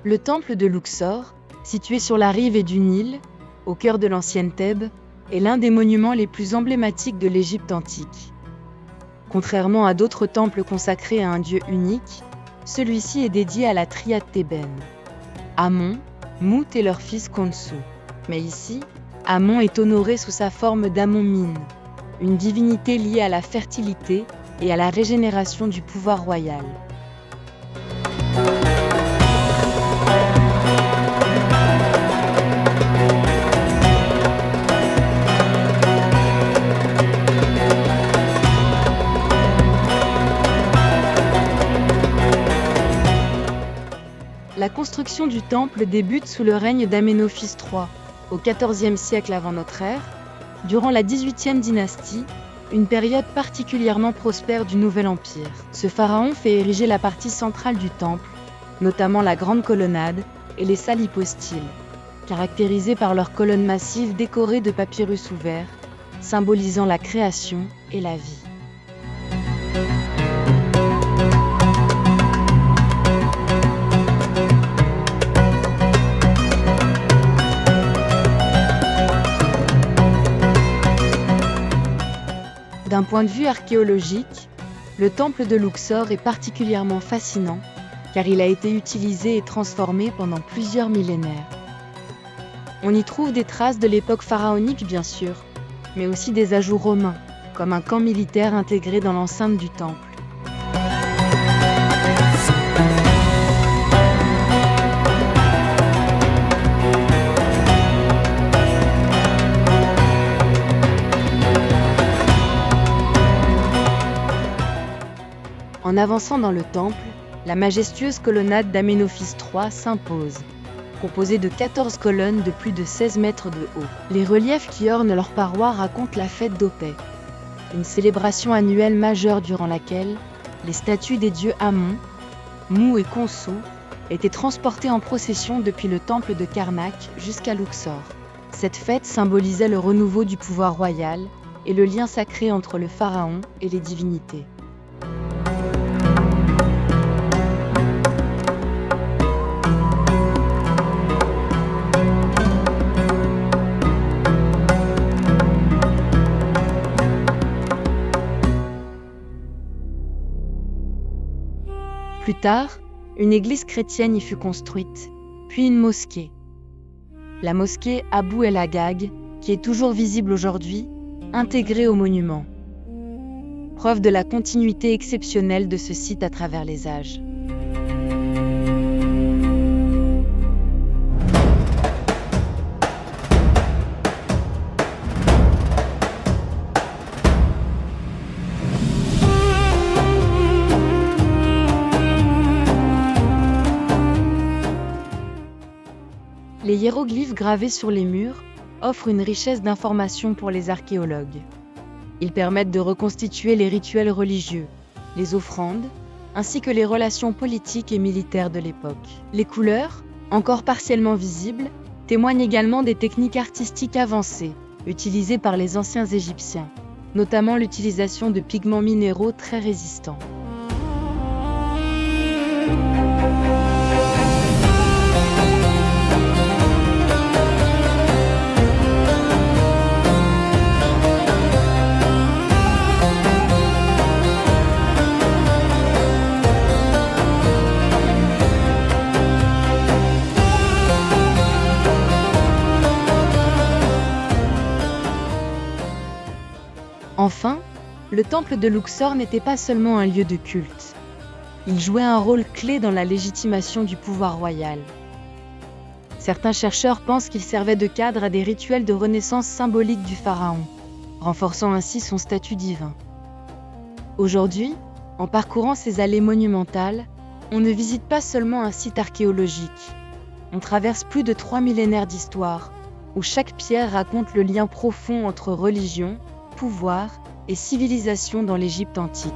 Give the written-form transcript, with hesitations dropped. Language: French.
Le temple de Luxor, situé sur la rive du Nil, au cœur de l'ancienne Thèbes, est l'un des monuments les plus emblématiques de l'Égypte antique. Contrairement à d'autres temples consacrés à un dieu unique, celui-ci est dédié à la triade thébaine. Amon, Mout et leur fils Khonsou. Mais ici, Amon est honoré sous sa forme d'Amon-Min, une divinité liée à la fertilité et à la régénération du pouvoir royal. La construction du temple débute sous le règne d'Amenophis III, au XIVe siècle avant notre ère, durant la XVIIIe dynastie, une période particulièrement prospère du Nouvel Empire. Ce pharaon fait ériger la partie centrale du temple, notamment la grande colonnade et les salles hypostyles, caractérisées par leurs colonnes massives décorées de papyrus ouverts, symbolisant la création et la vie. D'un point de vue archéologique, le temple de Luxor est particulièrement fascinant car il a été utilisé et transformé pendant plusieurs millénaires. On y trouve des traces de l'époque pharaonique bien sûr, mais aussi des ajouts romains, comme un camp militaire intégré dans l'enceinte du temple. En avançant dans le temple, la majestueuse colonnade d'Amenophis III s'impose, composée de 14 colonnes de plus de 16 mètres de haut. Les reliefs qui ornent leurs parois racontent la fête d'Opet, une célébration annuelle majeure durant laquelle les statues des dieux Amon, Mou et Khonsou étaient transportées en procession depuis le temple de Karnak jusqu'à Luxor. Cette fête symbolisait le renouveau du pouvoir royal et le lien sacré entre le pharaon et les divinités. Plus tard, une église chrétienne y fut construite, puis une mosquée. La mosquée Abou El Haggag, qui est toujours visible aujourd'hui, intégrée au monument. Preuve de la continuité exceptionnelle de ce site à travers les âges. Les hiéroglyphes gravés sur les murs offrent une richesse d'informations pour les archéologues. Ils permettent de reconstituer les rituels religieux, les offrandes, ainsi que les relations politiques et militaires de l'époque. Les couleurs, encore partiellement visibles, témoignent également des techniques artistiques avancées utilisées par les anciens Égyptiens, notamment l'utilisation de pigments minéraux très résistants. Enfin, le temple de Luxor n'était pas seulement un lieu de culte. Il jouait un rôle clé dans la légitimation du pouvoir royal. Certains chercheurs pensent qu'il servait de cadre à des rituels de renaissance symbolique du pharaon, renforçant ainsi son statut divin. Aujourd'hui, en parcourant ces allées monumentales, on ne visite pas seulement un site archéologique. On traverse plus de 3 millénaires d'histoire, où chaque pierre raconte le lien profond entre religion, pouvoir et civilisation dans l'Égypte antique.